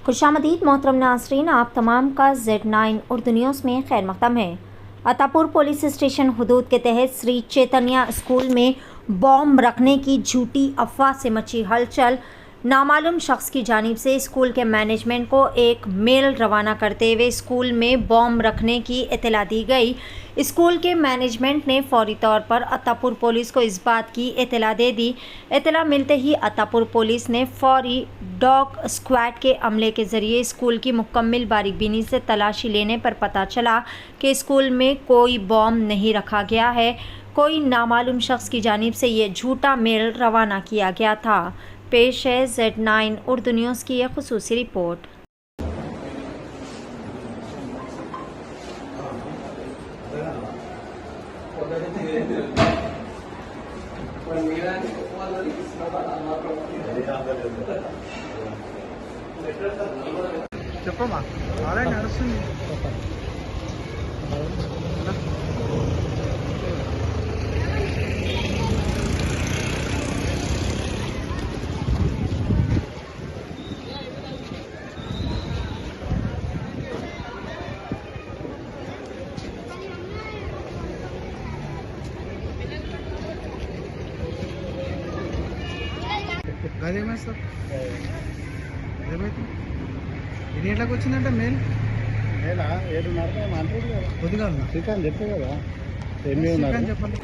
खुशामदीद मोहतरम नाज़रीन, आप तमाम का Z9 उर्दू न्यूज़ में खैर मक़दम है। अतापुर पुलिस स्टेशन हुदूद के तहत श्री चैतन्या स्कूल में बॉम्ब रखने की झूठी अफवाह से मची हलचल। नामालूम शख्स की जानिब से स्कूल के मैनेजमेंट को एक मेल रवाना करते हुए स्कूल में बॉम्ब रखने की इत्तला दी गई। स्कूल के मैनेजमेंट ने फौरी तौर पर अतापुर पुलिस को इस बात की इत्तला दे दी। इत्तला मिलते ही अतापुर पुलिस ने फौरी डॉग स्क्वाड के अमले के ज़रिए स्कूल की मुकम्मल बारीकबीनी से तलाशी लेने पर पता चला कि स्कूल में कोई बॉम्ब नहीं रखा गया है। कोई नामालूम शख्स की जानिब से ये झूठा मेल रवाना किया गया था। पेश है Z9 उर्दू न्यूज़ की एक खुसूसी रिपोर्ट। చెప్పమ్మా అలా నడుస్తుంది గదేమా సార్ ఏమైతే ఎన్ని గంటలకు వచ్చిందంటే మెయిల్ నేనా 7:30 మాట్లాడు కదా కొద్దిగా శ్రీకాంత్ చెప్పే కదా శ్రీకాంత్ చెప్పండి.